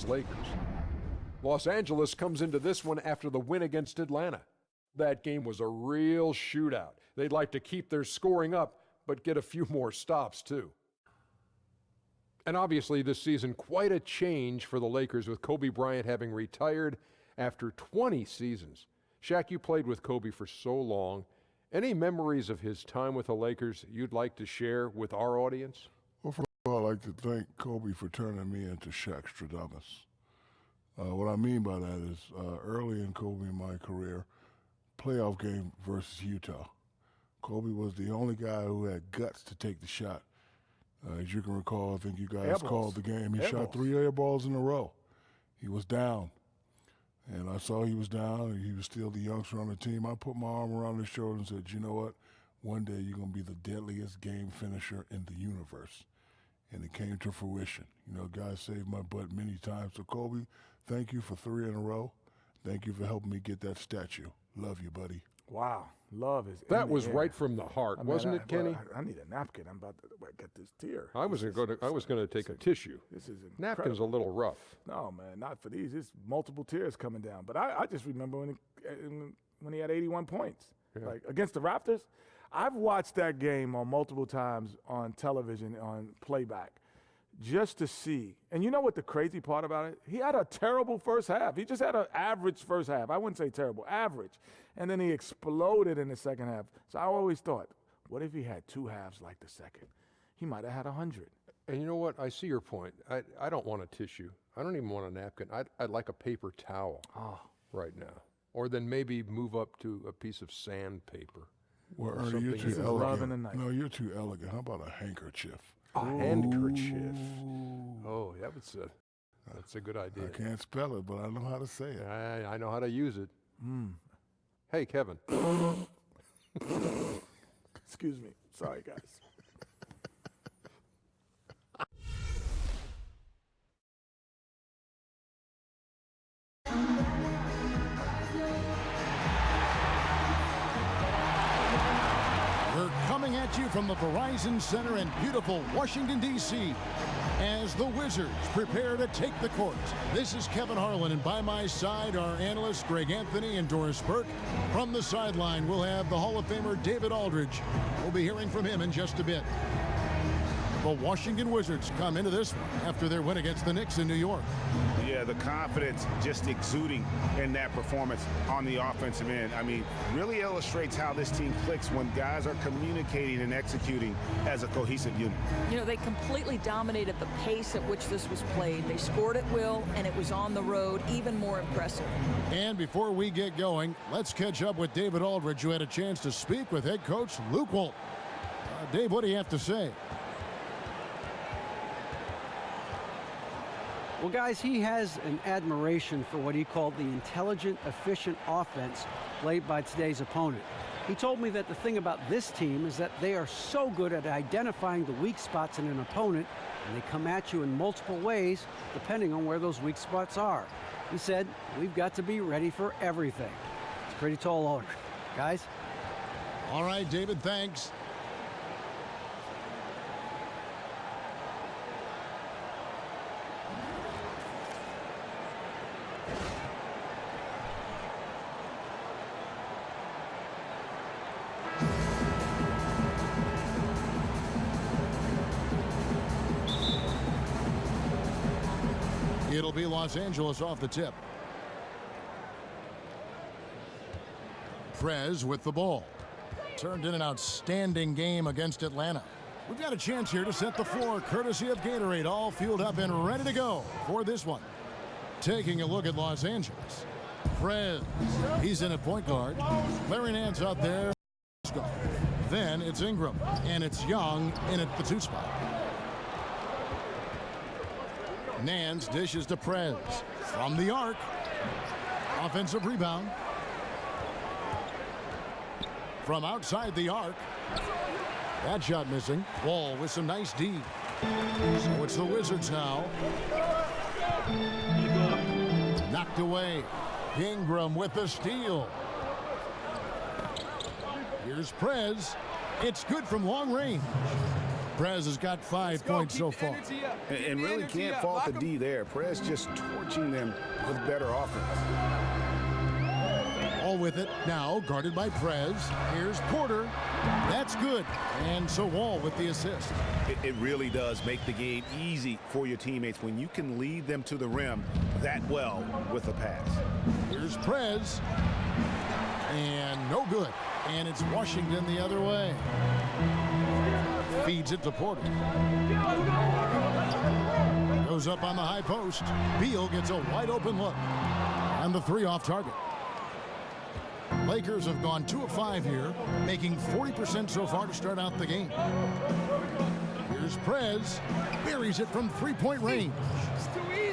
Lakers. Los Angeles comes into this one after the win against Atlanta. That game was a real shootout. They'd like to keep their scoring up, but get a few more stops too. And obviously this season, quite a change for the Lakers with Kobe Bryant having retired after 20 seasons. Shaq, you played with Kobe for so long. Any memories of his time with the Lakers you'd like to share with our audience? Well, first of all, I'd like to thank Kobe for turning me into Shaq Stradamus. What I mean by that is early in Kobe and my career, playoff game versus Utah. Kobe was the only guy who had guts to take the shot. As you can recall, I think you guys called the game. He shot 3 air balls in a row. He was down. And I saw he was down, and he was still the youngster on the team. I put my arm around his shoulder and said, you know what? One day you're going to be the deadliest game finisher in the universe. And it came to fruition. You know, guys saved my butt many times. So, Kobe, thank you for 3 in a row. Thank you for helping me get that statue. Love you, buddy. Wow. Love is That was right from the heart, wasn't it, Kenny? I need a napkin. I'm about to get this tear. I was going to take a tissue. This is incredible. Napkin's a little rough. No, man, not for these. It's multiple tears coming down. But I just remember when he had 81 points, like against the Raptors. I've watched that game on multiple times on television, on playback, just to see. And you know what the crazy part about it? He had a terrible first half. He just had an average first half. I wouldn't say terrible, average. And then he exploded in the second half. So I always thought, what if he had 2 halves like the second? He might have had 100. And you know what? I see your point. I don't want a tissue. I don't even want a napkin. I'd like a paper towel right now. Or then maybe move up to a piece of sandpaper. Well, Ernie, you're too elegant. No, you're too elegant. How about a handkerchief? A handkerchief. Oh, yeah, that's a good idea. I can't spell it, but I know how to say it. I know how to use it. Hey, Kevin. Excuse me. Sorry, guys. We're coming at you from the Verizon Center in beautiful Washington, D.C. as the Wizards prepare to take the court. This is Kevin Harlan, and by my side are analysts Greg Anthony and Doris Burke. From the sideline, we'll have the Hall of Famer David Aldridge. We'll be hearing from him in just a bit. The Washington Wizards come into this one after their win against the Knicks in New York. Yeah, the confidence just exuding in that performance on the offensive end. I mean, really illustrates how this team clicks when guys are communicating and executing as a cohesive unit. You know, they completely dominated the pace at which this was played. They scored at will, and it was on the road, even more impressive. And before we get going, let's catch up with David Aldridge, who had a chance to speak with head coach Luke Walton. Dave, what do you have to say? Well, guys, he has an admiration for what he called the intelligent, efficient offense played by today's opponent. He told me that the thing about this team is that they are so good at identifying the weak spots in an opponent, and they come at you in multiple ways depending on where those weak spots are. He said, we've got to be ready for everything. It's a pretty tall order. Guys? All right, David, thanks. It'll be Los Angeles off the tip. Prez with the ball. Turned in an outstanding game against Atlanta. We've got a chance here to set the floor, courtesy of Gatorade, all fueled up and ready to go for this one. Taking a look at Los Angeles. Prez, he's in at point guard. Larry Nance out there. Then it's Ingram, and it's Young in at the 2 spot. Nance dishes to Prez from the arc. Offensive rebound. From outside the arc. That shot missing. Wall with some nice D. So it's the Wizards now. Knocked away. Ingram with the steal. Here's Prez. It's good from long range. Prez has got 5 points so far. And really can't fault the D there. Perez just torching them with better offense. All with it now, guarded by Prez. Here's Porter. That's good. And so Wall with the assist. It really does make the game easy for your teammates when you can lead them to the rim that well with a pass. Here's Prez. And no good. And it's Washington the other way. Feeds it to Porter. Goes up on the high post. Beal gets a wide open look. And the 3 off target. Lakers have gone 2 of 5 here, making 40% so far to start out the game. Here's Prez. Buries it from 3-point range.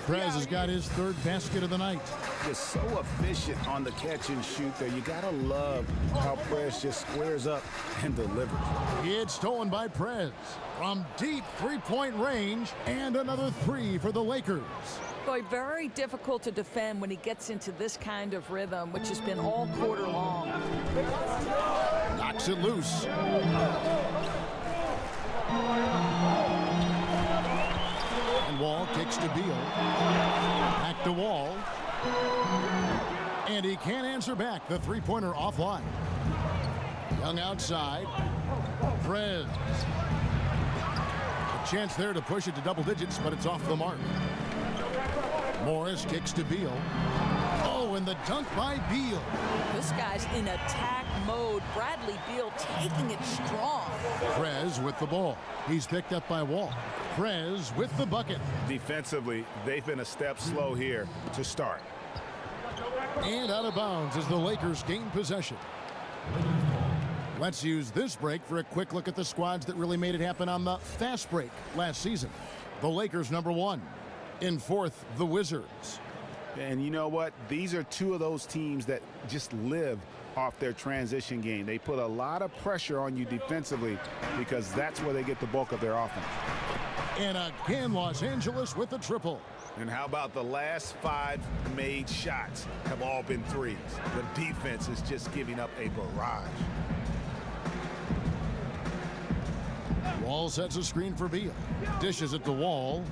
Prez has got his 3rd basket of the night. Just so efficient on the catch and shoot there. You gotta love how Prez just squares up and delivers. It's stolen by Prez from deep 3-point range, and another 3 for the Lakers. Boy, very difficult to defend when he gets into this kind of rhythm, which has been all quarter long. Knocks it loose. And Wall kicks to Beal. Back to Wall. And he can't answer back. The 3-pointer offline. Young outside. Prez. A chance there to push it to double digits, but it's off the mark. Morris kicks to Beal. Oh, and the dunk by Beal. This guy's in attack mode. Bradley Beal taking it strong. Prez with the ball. He's picked up by Wall. Prez with the bucket. Defensively, they've been a step slow here to start. And out of bounds as the Lakers gain possession. Let's use this break for a quick look at the squads that really made it happen on the fast break last season. The Lakers #1. In 4th, the Wizards. And you know what? These are 2 of those teams that just live off their transition game. They put a lot of pressure on you defensively because that's where they get the bulk of their offense. And again, Los Angeles with the triple. And how about the last 5 made shots have all been threes? The defense is just giving up a barrage. Wall sets a screen for Beal. Dishes it to Wall.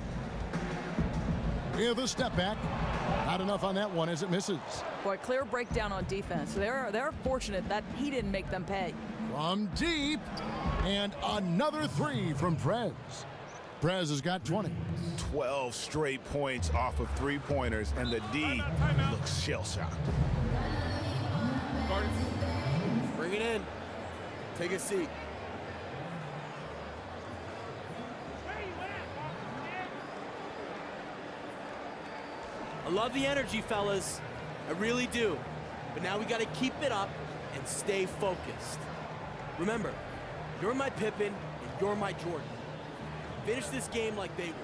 With a step back. Not enough on that one as it misses. Boy, clear breakdown on defense. They're fortunate that he didn't make them pay. From deep. And another 3 from Prez. Prez has got 20. 12 straight points off of 3-pointers, and the D looks shell-shocked. Bring it in. Take a seat. I love the energy, fellas. I really do. But now we got to keep it up and stay focused. Remember, you're my Pippen and you're my Jordan. Finish this game like they would.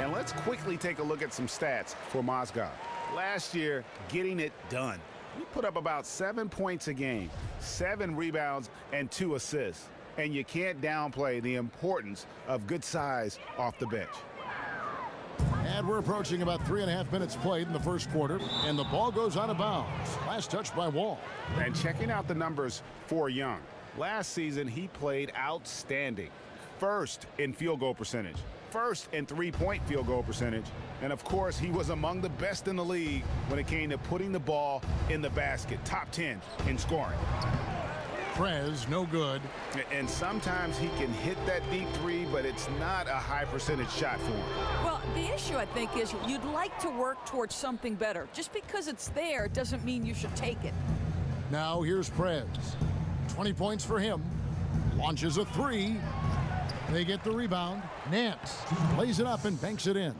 And let's quickly take a look at some stats for Mozgov. Last year, getting it done. He put up about 7 points a game, 7 rebounds, and 2 assists. And you can't downplay the importance of good size off the bench. And we're approaching about 3.5 minutes played in the first quarter, and the ball goes out of bounds. Last touch by Wall. And checking out the numbers for Young. Last season, he played outstanding. First in field goal percentage, first in 3-point field goal percentage, and of course, he was among the best in the league when it came to putting the ball in the basket. Top 10 in scoring. Prez, no good. And sometimes he can hit that deep 3, but it's not a high percentage shot for him. Well, the issue, I think, is you'd like to work towards something better. Just because it's there doesn't mean you should take it. Now here's Prez. 20 points for him. Launches a 3. They get the rebound. Nance lays it up and banks it in.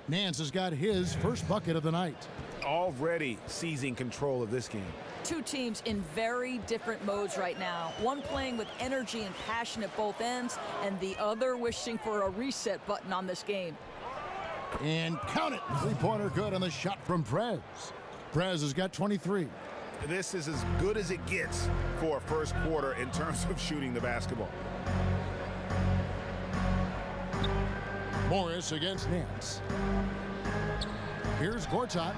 Nance has got his first bucket of the night. Already seizing control of this game. 2 teams in very different modes right now. One playing with energy and passion at both ends, and the other wishing for a reset button on this game. And count it. 3-pointer good on the shot from Prez. Prez has got 23. This is as good as it gets for a first quarter in terms of shooting the basketball. Morris against Nance. Here's Gortat.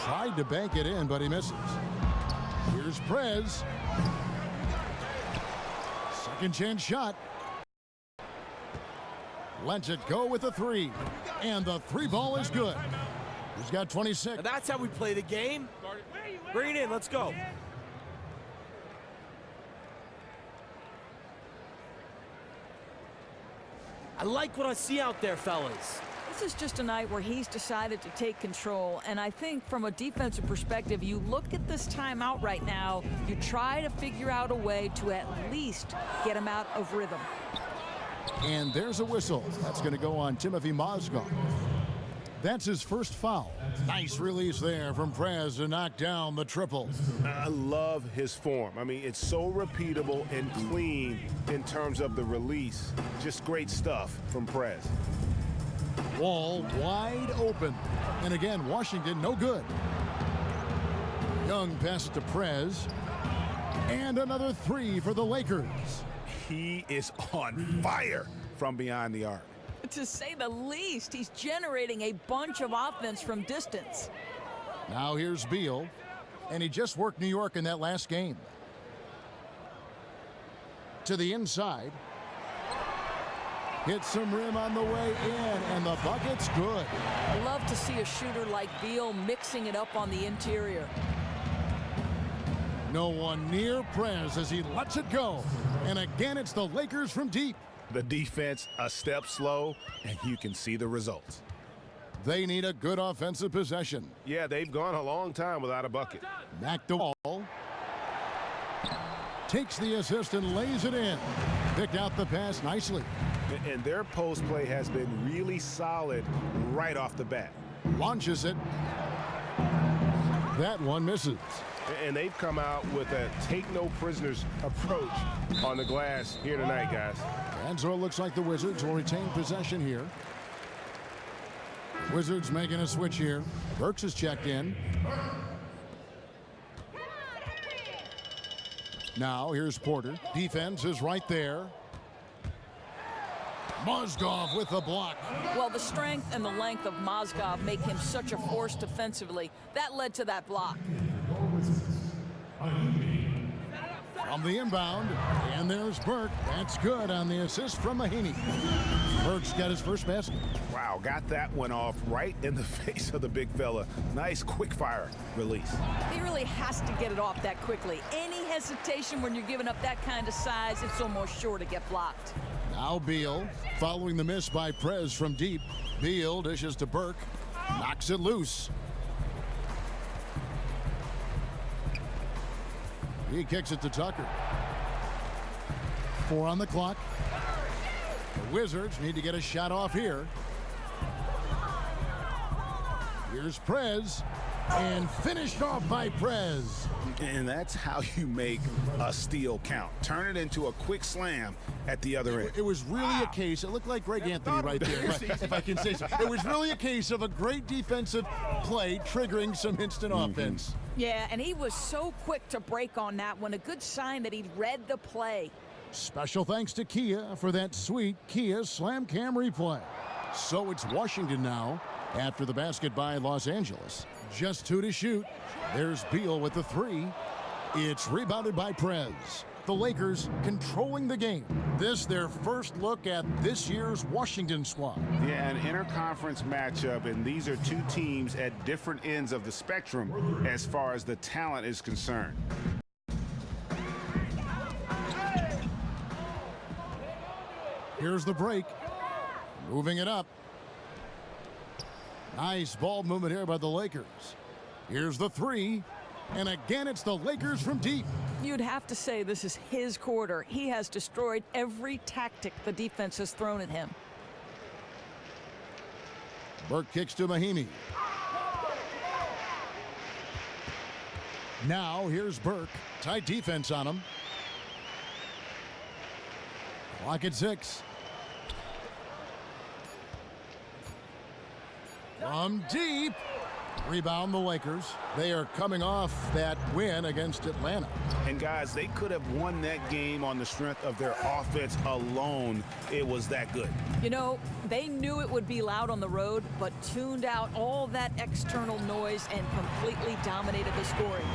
Tried to bank it in, but he misses. Here's Prez. Second chance shot. Lets it go with a three. And the three ball is good. He's got 26. Now that's how we play the game. Bring it in. Let's go. I like what I see out there, fellas. This is just a night where he's decided to take control, and I think from a defensive perspective, you look at this timeout right now, you try to figure out a way to at least get him out of rhythm. And there's a whistle. That's going to go on Timothy Mozgov. That's his first foul. Nice release there from Prez to knock down the triple. I love his form. I mean, it's so repeatable and clean in terms of the release. Just great stuff from Prez. Wall wide open. And again, Washington no good. Young passes to Prez. And another three for the Lakers. He is on fire from behind the arc. To say the least, he's generating a bunch of offense from distance. Now here's Beal. And he just worked New York in that last game. To the inside. Hits some rim on the way in, and the bucket's good. I love to see a shooter like Beal mixing it up on the interior. No one near Prez as he lets it go. And again, it's the Lakers from deep. The defense a step slow, and you can see the results. They need a good offensive possession. Yeah, they've gone a long time without a bucket. Back to Wall. Takes the assist and lays it in. Picked out the pass nicely. And their post play has been really solid right off the bat. Launches it. That one misses. And they've come out with a take-no-prisoners approach on the glass here tonight, guys. And so it looks like the Wizards will retain possession here. Wizards making a switch here. Burks is checked in. Now here's Porter. Defense is right there. Mozgov with the block. Well, the strength and the length of Mozgov make him such a force defensively. That led to that block. From the inbound, and there's Burke. That's good on the assist from Mahaney. Burke's got his first basket. Wow, got that one off right in the face of the big fella. Nice quick fire release. He really has to get it off that quickly. Any hesitation when you're giving up that kind of size, it's almost sure to get blocked. Now Beal, following the miss by Prez from deep. Beal dishes to Burke, knocks it loose. He kicks it to Tucker. 4 on the clock. The Wizards need to get a shot off here. Here's Prez, and finished off by Prez. And that's how you make a steal count. Turn it into a quick slam at the other end. It was really a case, it looked like Greg Anthony right there, if I can say so. It was really a case of a great defensive play triggering some instant offense. Yeah, and he was so quick to break on that one. A good sign that he'd read the play. Special thanks to Kia for that sweet Kia Slam Cam replay. So it's Washington now after the basket by Los Angeles. Just 2 to shoot. There's Beal with the 3. It's rebounded by Prez. The Lakers controlling the game. This their first look at this year's Washington squad. Yeah, an interconference matchup, and these are two teams at different ends of the spectrum as far as the talent is concerned. Here's the break. Moving it up. Nice ball movement here by the Lakers. Here's the 3. And again, it's the Lakers from deep. You'd have to say this is his quarter. He has destroyed every tactic the defense has thrown at him. Burke kicks to Mahaney. Now here's Burke. Tight defense on him. Clock at 6. From deep. Rebound the Lakers. They are coming off that win against Atlanta. And guys, they could have won that game on the strength of their offense alone. It was that good. You know, they knew it would be loud on the road, but tuned out all that external noise and completely dominated the scoring.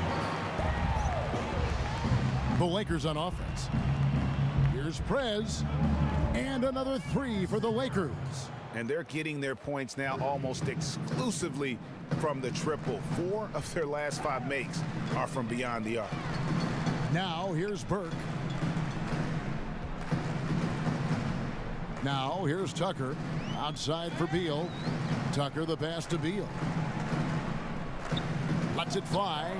The Lakers on offense. Here's Prez. And another three for the Lakers. And they're getting their points now almost exclusively from the triple. 4 of their last 5 makes are from beyond the arc. Now here's Burke. Now here's Tucker. Outside for Beal. Tucker the pass to Beal. Lets it fly.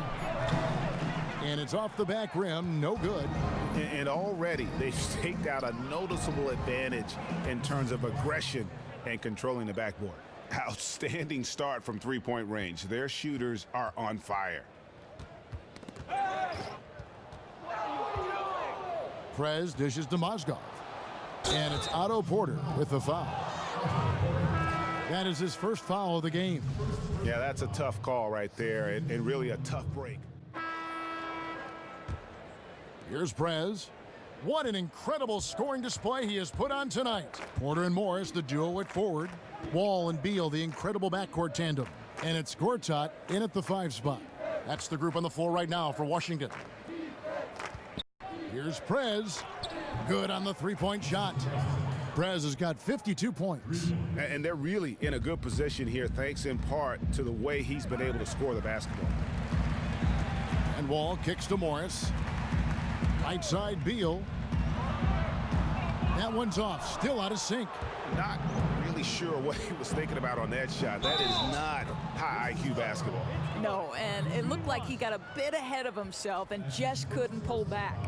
And it's off the back rim. No good. And already they've staked out a noticeable advantage in terms of aggression and controlling the backboard. Outstanding start from three-point range. Their shooters are on fire. Prez dishes to Mozgov. And it's Otto Porter with the foul. That is his first foul of the game. Yeah, that's a tough call right there, and really a tough break. Here's Prez. What an incredible scoring display he has put on tonight. Porter and Morris, the duo at forward. Wall and Beal, the incredible backcourt tandem. And it's Gortat in at the 5 spot. That's the group on the floor right now for Washington. Here's Prez. Good on the three-point shot. Prez has got 52 points. And they're really in a good position here, thanks in part to the way he's been able to score the basketball. And Wall kicks to Morris. Right side, Beal. That one's off, still out of sync. Not really sure what he was thinking about on that shot. That is not high IQ basketball. No, and it looked like he got a bit ahead of himself and just couldn't pull back.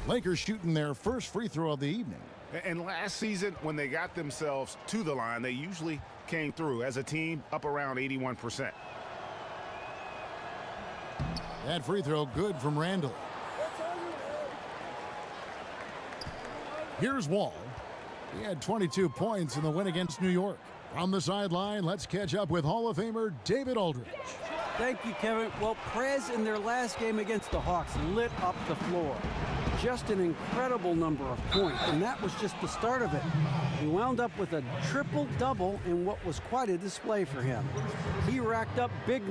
Lakers shooting their first free throw of the evening. And last season, when they got themselves to the line, they usually came through as a team up around 81%. That free throw good from Randall. Here's Wall. He had 22 points in the win against New York. From the sideline, let's catch up with Hall of Famer David Aldridge. Thank you, Kevin. Well, Prez in their last game against the Hawks lit up the floor. Just an incredible number of points, and that was just the start of it. He wound up with a triple-double in what was quite a display for him. He racked up big